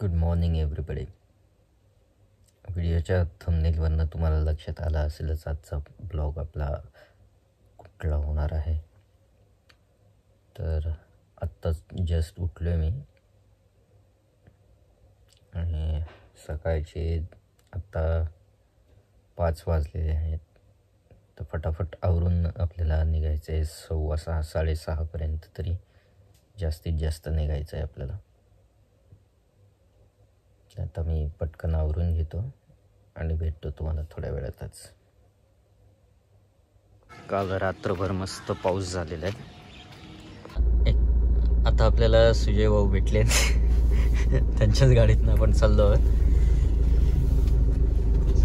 Good morning everybody. व्हिडिओच्या थंबनेलवरनं तुम्हाला लक्षात आलं असेलच आजचा ब्लॉग आपला कुठला होणार आहे. तर आत्ताच जस्ट उठलो आहे मी आणि सकाळचे आत्ता 5 वाजलेले आहेत. तर फटाफट आवरून आपल्याला निघायचं आहे 6:15 6:30पर्यंत तरी जास्तीत जास्त निघायचं आहे आपल्याला. आता मी पटकन आवरून घेतो आणि भेटतो तुम्हाला थोड्या वेळातच. काल रात्रभर मस्त पाऊस झालेला आहे. आता आपल्याला सुजय भाऊ भेटले त्यांच्याच गाडीतनं आपण चाललो.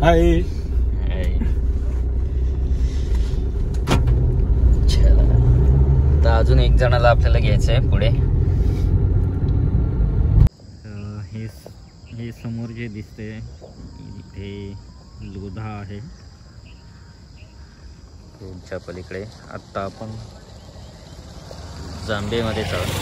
हाय. आता अजून एक जणाला आपल्याला घ्यायचं आहे पुढे. हे समोर जे दिसते इथे लोधा आहे. रोडच्या पलीकडे आत्ता आपण जांभेमध्ये चालू.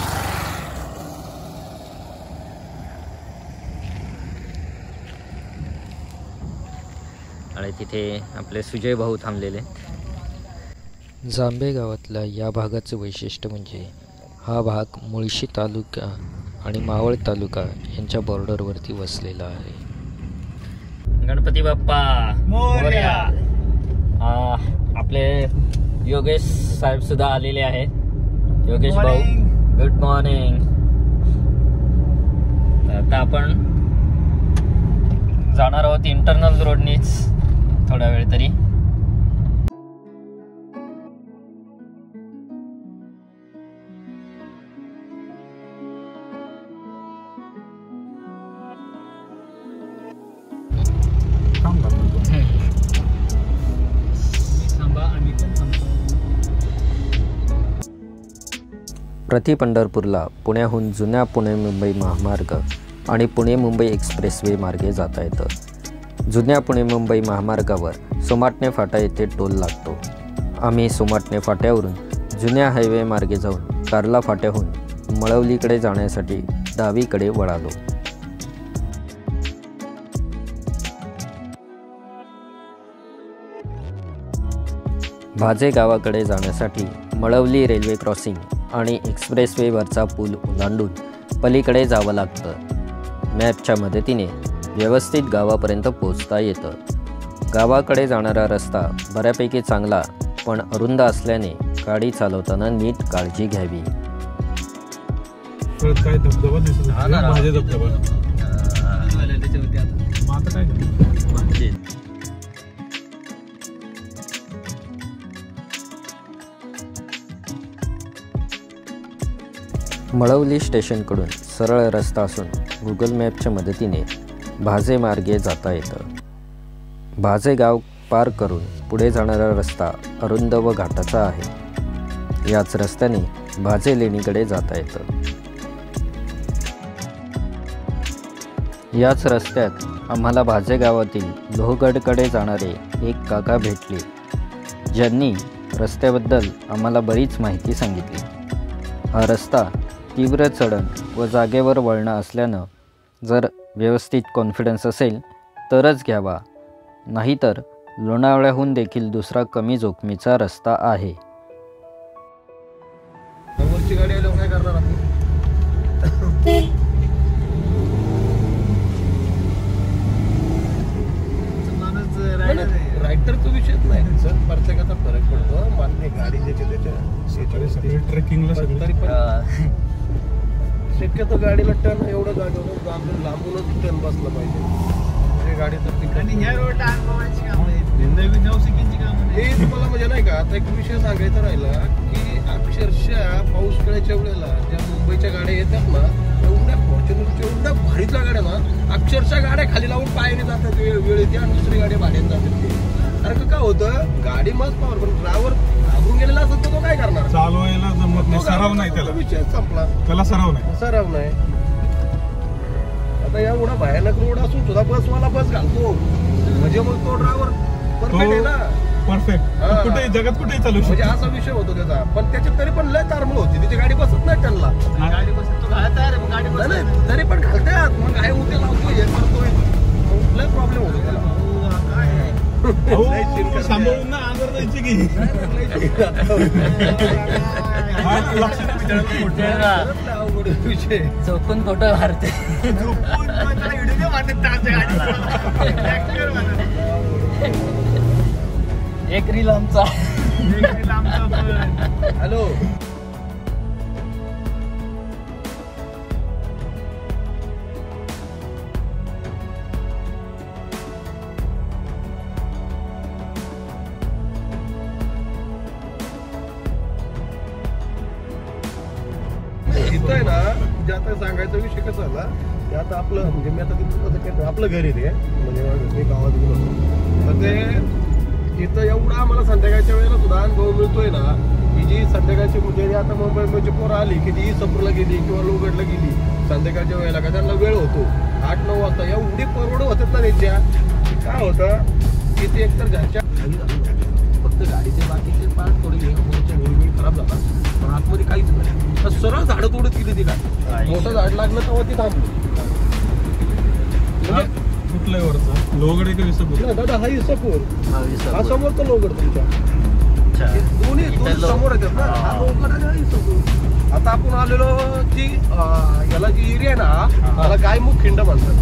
आणि तिथे आपले सुजय भाऊ थांबलेले. जांभे गावातल्या या भागाचं वैशिष्ट्य म्हणजे हा भाग मुळशी तालुका आणि मावळ तालुका यांच्या बॉर्डरवरती वसलेला आहे. गणपती बाप्पा मोरया. आपले योगेश साहेब सुद्धा आलेले आहेत. योगेश भाऊ गुड मॉर्निंग. आता आपण जाणार आहोत इंटरनल रोडनीच थोडा वेळ तरी. प्रति पंढरपूरला पुण्याहून जुन्या पुणे मुंबई महामार्ग आणि पुणे मुंबई एक्सप्रेसवे मार्गे जाता येतं. जुन्या पुणे मुंबई महामार्गावर सोमाटणे फाटा येथे टोल लागतो. आम्ही सोमाटणे फाट्यावरून जुन्या हायवे मार्गे जाऊन कार्ला फाट्याहून मळवलीकडे जाण्यासाठी डावीकडे वळालो. भाजे गावाकडे जाण्यासाठी मळवली रेल्वे क्रॉसिंग आणि एक्सप्रेसवेवरचा पूल ओलांडून पलीकडे जावं लागतं. मॅपच्या मदतीने व्यवस्थित गावापर्यंत पोहोचता येतं. गावाकडे जाणारा रस्ता बऱ्यापैकी चांगला पण अरुंद असल्याने गाडी चालवताना नीट काळजी घ्यावी. काय धबधबा दिसत माझे धबधबा मळवली स्टेशनकडून सरळ रस्ता असून गुगल मॅपच्या मदतीने भाजे मार्गे जाता येतं. भाजे गाव पार करून पुढे जाणारा रस्ता अरुंद व घाटाचा आहे. याच रस्त्याने भाजे लेणीकडे जाता येतं. याच रस्त्यात आम्हाला भाजे गावातील लोहगडकडे जाणारे एक काका भेटले, ज्यांनी रस्त्याबद्दल आम्हाला बरीच माहिती सांगितली. हा रस्ता तीव्र चढण व जागेवर वळणं असल्यानं जर व्यवस्थित कॉन्फिडन्स असेल तरच घ्यावा, नाहीतर लोणावळ्याहून देखील दुसरा कमी जोखमीचा रस्ता आहे. रायडरचा विषयच नाही सर, प्रत्येकाचा फरक पडतो. मान्य गाडी त्याच्या ट्रेकिंगला शक्यतो गाडीला टर्न एवढं जागेवर लांबूनच टर्न बसलं पाहिजे. म्हणजे गाडीचं हे तुम्हाला म्हणजे नाही का. आता एक विषय सांगायचा राहिला की अक्षरशः पाऊस कळायच्या वेळेला ज्या मुंबईच्या गाड्या येतात ना, एवढ्या फॉर्च्युनरच्या एवढ्या भारीतल्या गाड्या ना, अक्षरशः गाड्या खाली लावून पायाने जातात. वेळ येते आणि दुसरी गाडी भाड्याने जातात. कारण काय होतं, गाडी मस्त पावर पण ड्रायव्हर घाबरून गेलेला असत तो काय करणार, चालवायला जमत नाही, सराव नाही त्याला. विषय संपला, त्याला सराव नाही. आता एवढा भयानक रोड असून सुद्धा बसवाला बस घालतो म्हणजे मग तो ड्रायव्हर परफेक्ट आहे ना. परफेक्ट हा. कुठे जगात कुठेही चालू म्हणजे शकतो. असा विषय होतो त्याचा. पण त्याच्यात तरी पण लय तारमळ होती, तिची गाडी बसत नाही त्यांना. गाडी बसत तो घालत आहे रे, मग गाडी बसत नाही, तरी पण घालतात. मग काय होते लावतो हे करतोय, मग लय प्रॉब्लेम होतो त्याला. अहो, लय चिन करते. सांभाळून ना आजार जायची की आज लक्षात खरंच लय अवघड विषय. चौकून फोटो मारते. एक रील आमचा. हॅलो, इथं आहे ना, म्हणजे आता सांगायचा विषय कसा झाला की आता आपलं म्हणजे मी आता तिथं आपलं घर आहे ते, म्हणजे मी गावात गेलो होतो. तर ते इथं एवढा आम्हाला संध्याकाळच्या वेळेला सुद्धा अनुभव मिळतोय ना की जी संध्याकाळची म्हणजे आता मुंबईमध्ये पोरं आली की जी सपूरला गेली किंवा लोगडला गेली संध्याकाळच्या वेळेला का त्यांना वेळ होतो 8-9 वाजता, एवढी परवड होतात ना त्यांच्या. काय होतं की ते एकतर घरच्या फक्त गाडीचे बाकीचे पार्ट थोडे वेळ खराब झाला, पण आतमध्ये काहीच नाही. तर सरळ झाडं तोडत गेली ती काय, मोठं झाड लागलं तेव्हा ती थांबली. कुठल्या वरचा लोगडे का विसरपूर? नाही दादा, हा इसपूर, हा समोर तर लोगड तुमच्या. दोन्ही समोर येतात ना, हा लोगड आणि हा इसपूर. आता आपण आलेलो की याला जी एरिया आहे ना, त्याला गायमुख खिंड म्हणतात.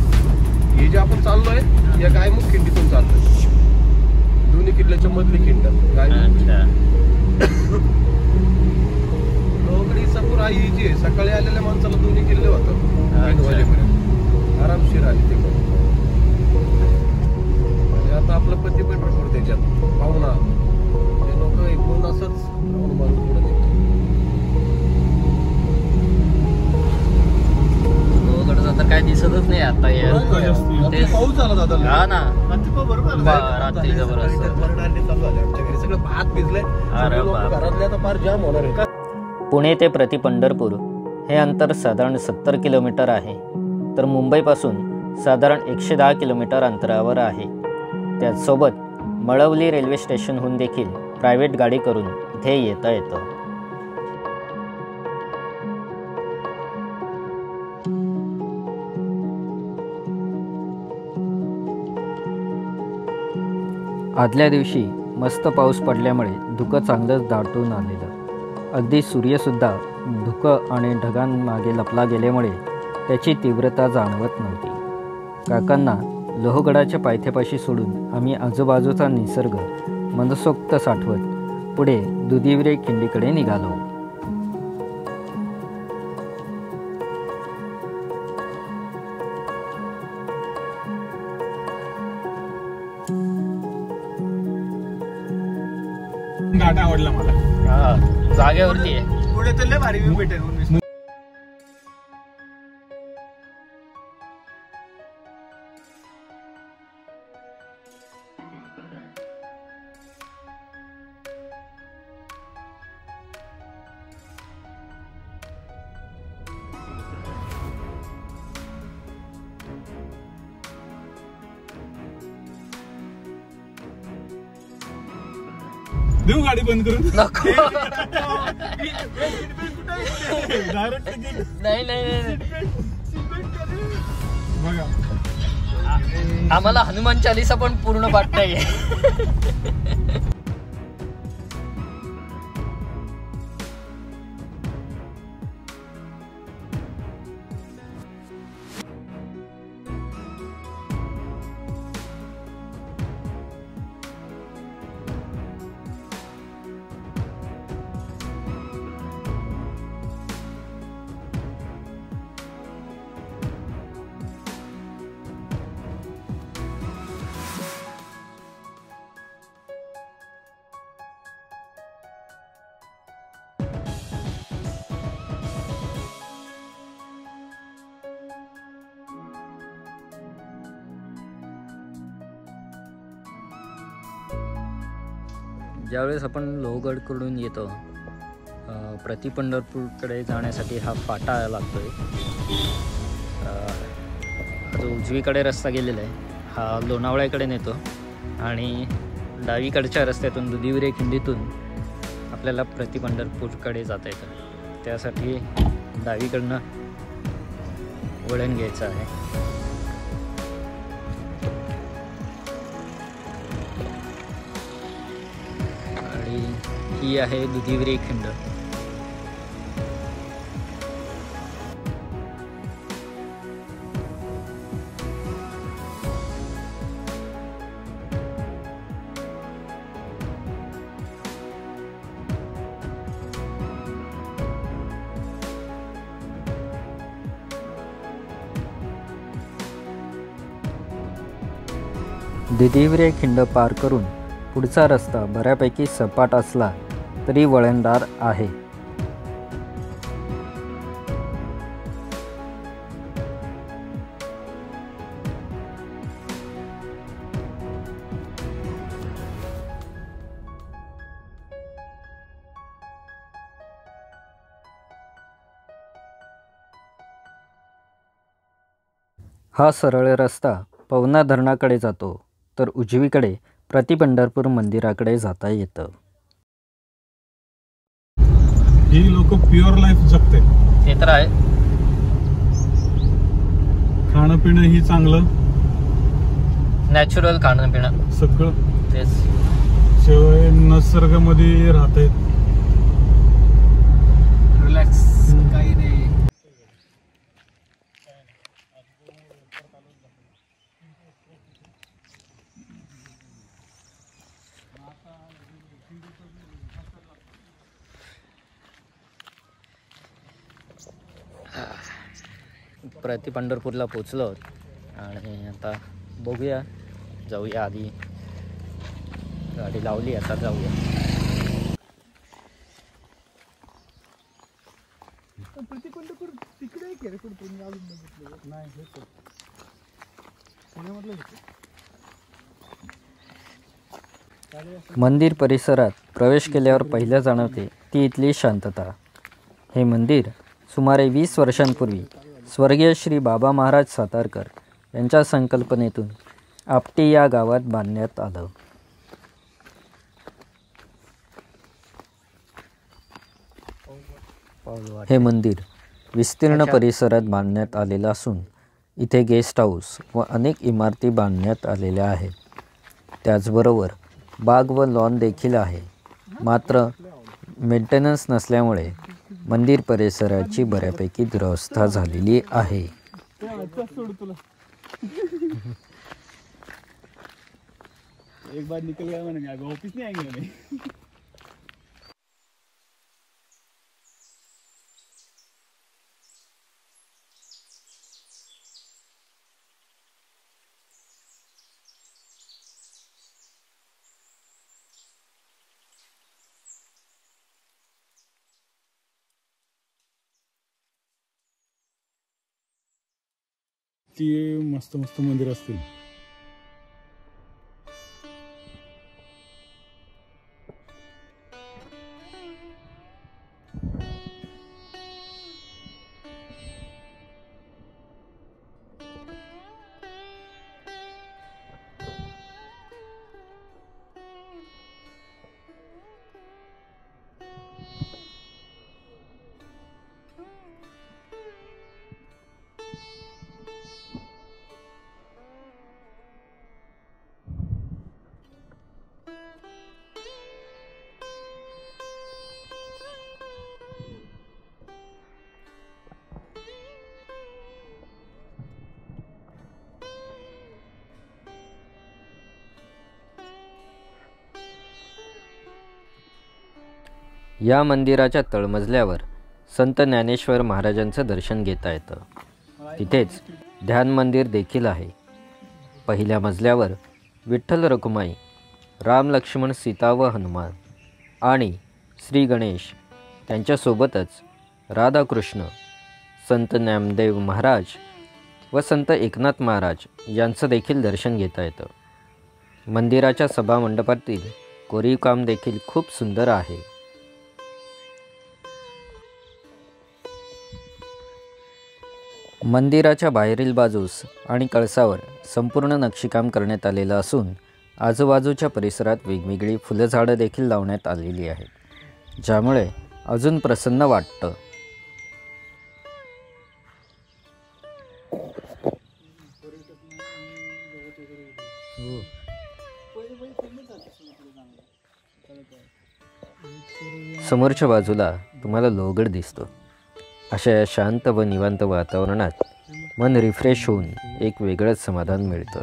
हे जे आपण चाललोय या गायमुख खिंडीतून चालतोय, दोन्ही किल्ल्याच्या मधली खिंड गायमुख. लोगडी सपूर हा ही जी आहे, सकाळी आलेल्या माणसाला दोन्ही किल्ले होतात 3 वाजेपर्यंत आरामशीर आली ते. आता आपलं पती पण भरपूर त्याच्यात पाहुणा ते लोक एकूण असंच पुढे लोहगडचं तर काय दिसतच नाही आता. पाऊस झाला दादा. हा ना, बरोबर रात्री जबरदस्त. चालू झाले आमच्या घरी, सगळं भात भिजलंय. अरे बाप. घरातले आता फार जाम होणार आहे. पुणे ते प्रति पंढरपूर हे अंतर साधारण 70 किलोमीटर आहे, तर मुंबईपासून साधारण 110 किलोमीटर अंतरावर आहे. त्याचसोबत मळवली रेल्वे स्टेशनहून देखील प्रायव्हेट गाडी करून इथे येता येतं. आदल्या दिवशी मस्त पाऊस पडल्यामुळे धुकं चांगलंच दाटून आलेलं. अगदी सूर्यसुद्धा धुकं आणि ढगांमागे लपला गेल्यामुळे त्याची तीव्रता जाणवत नव्हती. काकांना लोहगडाच्या पायथ्यापाशी सोडून आम्ही आजूबाजूचा निसर्ग मनसोक्त साठवत पुढे दुधिवरे खिंडीकडे निघालो. घाट आवडला मला. जागेवरती आहे. पुढे तर लय भारी व्ह्यू भेटेल. देऊ गाडी बंद करून? नको. डायरेक्ट तिकीट नाही नाही, बघा. आम्हाला हनुमान चालीसा पण पूर्ण पाठ नाहीये. ज्यावेळेस आपण लोहगडकडून येतो प्रति पंढरपूरकडे जाण्यासाठी हा फाटा लागतोय. हा जो उजवीकडे रस्ता गेलेला आहे हा लोणावळ्याकडे नेतो आणि डावीकडच्या रस्त्यातून दुधिवरे खिंडीतून आपल्याला प्रति पंढरपूरकडे जाता येतं. त्यासाठी डावीकडनं वळण घ्यायचं आहे. आणि ही आहे दुधिवरे खिंड. दुधिवरे खिंड पार करून पुढचा रस्ता बऱ्यापैकी सपाट असला तरी वळणदार आहे. हा सरळ रस्ता पवना धरणाकडे जातो, तर उजवीकडे प्रति पंढरपूर मंदिराकडे जाता येतं. ही लोक प्युअर लाईफ जगते. ते तर आहे. खाणं पिणं ही चांगलं, नॅचरल खाणं पिणं सगळं तेच. शिवाय निसर्गामध्ये राहते. रिलॅक्स, काही नाही. प्रति पंढरपूरला पोचलो आणि आता बघूया, जाऊया. आधी गाडी लावली, आता जाऊया. प्रति पंढरपूर तिकडे आहे की कुठे तुम्ही अजून बघितलं नाही? मंदिर परिसरात प्रवेश केल्यावर पहिल्या जाणवते ती इथली शांतता. हे मंदिर सुमारे 20 वर्षांपूर्वी स्वर्गीय श्री बाबा महाराज सातारकर यांच्या संकल्पनेतून आपटी या गावात बांधण्यात आलं. हे मंदिर विस्तीर्ण परिसरात बांधण्यात आलेलं असून इथे गेस्ट हाऊस व अनेक इमारती बांधण्यात आलेल्या आहेत. त्याचबरोबर बाग व लॉन देखील आहे. मात्र मेंटेनन्स नसल्यामुळे मंदिर परिसराची बऱ्यापैकी दुरवस्था झालेली आहे. एक बार निकल गया मैंने, आगे वापस नहीं आएंगे नहीं. ती मस्त मस्त मंदिर असतील. या मंदिराच्या तळमजल्यावर संत ज्ञानेश्वर महाराजांचं दर्शन घेता येतं. तिथेच ध्यान मंदिर देखील आहे. पहिल्या मजल्यावर विठ्ठल रखुमाई, राम लक्ष्मण सीता व हनुमान आणि श्री गणेश त्यांच्यासोबतच राधाकृष्ण, संत ज्ञानदेव महाराज व संत एकनाथ महाराज यांचं देखील दर्शन घेता येतं. मंदिराच्या सभामंडपातील कोरीवकाम देखील खूप सुंदर आहे. मंदिराच्या बाहेरील बाजूस आणि कळसावर संपूर्ण नक्षीकाम करण्यात आलेलं असून आजूबाजूच्या परिसरात वेगवेगळी फुलझाडं देखील लावण्यात आलेली आहेत, ज्यामुळे अजून प्रसन्न वाटतं. समोरच्या बाजूला तुम्हाला लोहगड दिसतो. अशा या शांत व निवांत वातावरणात मन रिफ्रेश होऊन एक वेगळंच समाधान मिळतं.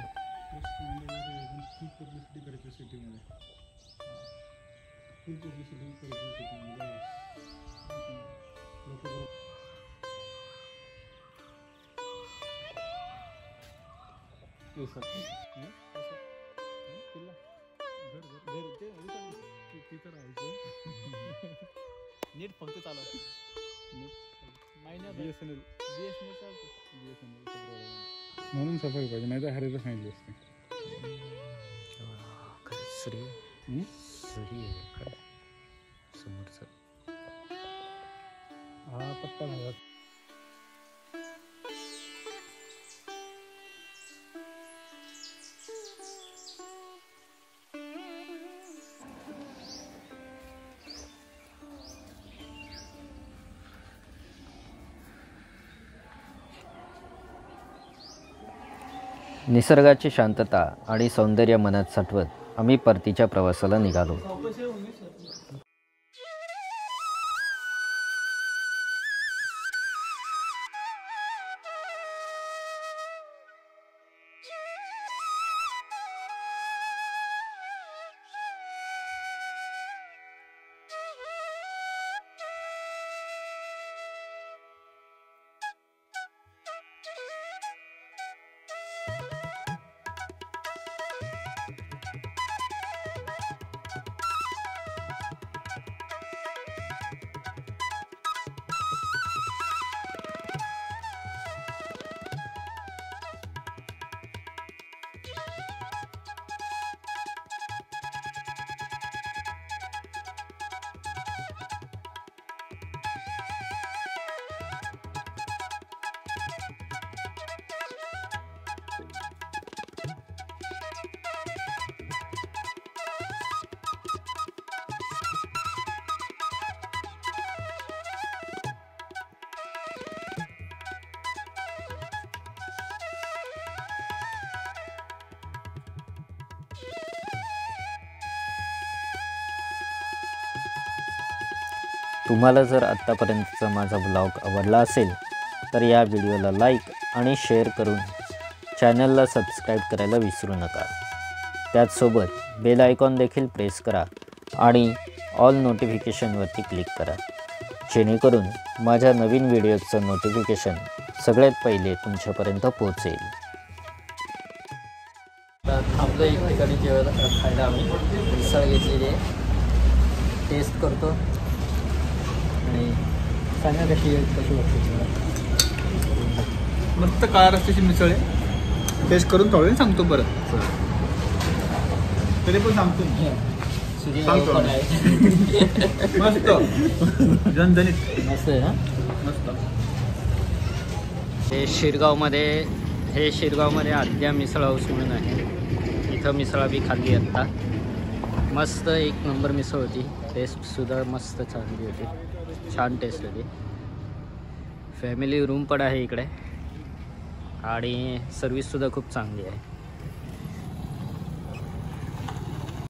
नीट फक्त चालव BSNL चालतं. म्हणून सफाई पाहिजे, नाही तर हरेला सांगितली असते. समोरचं हा पत्ता भागात निसर्गाची शांतता आणि सौंदर्य मनात साठवत आम्ही परतीच्या प्रवासाला निघालो. तुम्हाला जर आत्तापर्यंतचा माझा ब्लॉग आवडला असेल तर या व्हिडिओला लाईक आणि शेअर करून चॅनलला सबस्क्राईब करायला विसरू नका. त्याचसोबत बेल आयकॉन देखील प्रेस करा आणि ऑल नोटिफिकेशनवरती क्लिक करा, जेणेकरून माझ्या नवीन व्हिडिओचं नोटिफिकेशन सगळ्यात पहिले तुमच्यापर्यंत पोहोचेल. थांबलो एक ठिकाणी जेवायला खायला. आम्ही मिसळ घेतलेली आहे, टेस्ट करतो आणि सांगा कशी वाटते. मस्त काळा रस्त्याची मिसळ आहे, टेस्ट करून थोडं सांगतो परत. तरी पण सांगतो मस्त झणझणीत मस्त आहे. मस्त. हे शिरगावमध्ये आद्या मिसळ हाऊस म्हणून आहे. इथं मिसळ बी खाल्ली आत्ता. मस्त एक नंबर मिसळ होती. टेस्टसुद्धा मस्त चांगली होती, छान टेस्ट होती. फॅमिली रूम पण आहे इकडे आणि सर्विससुद्धा खूप चांगली आहे.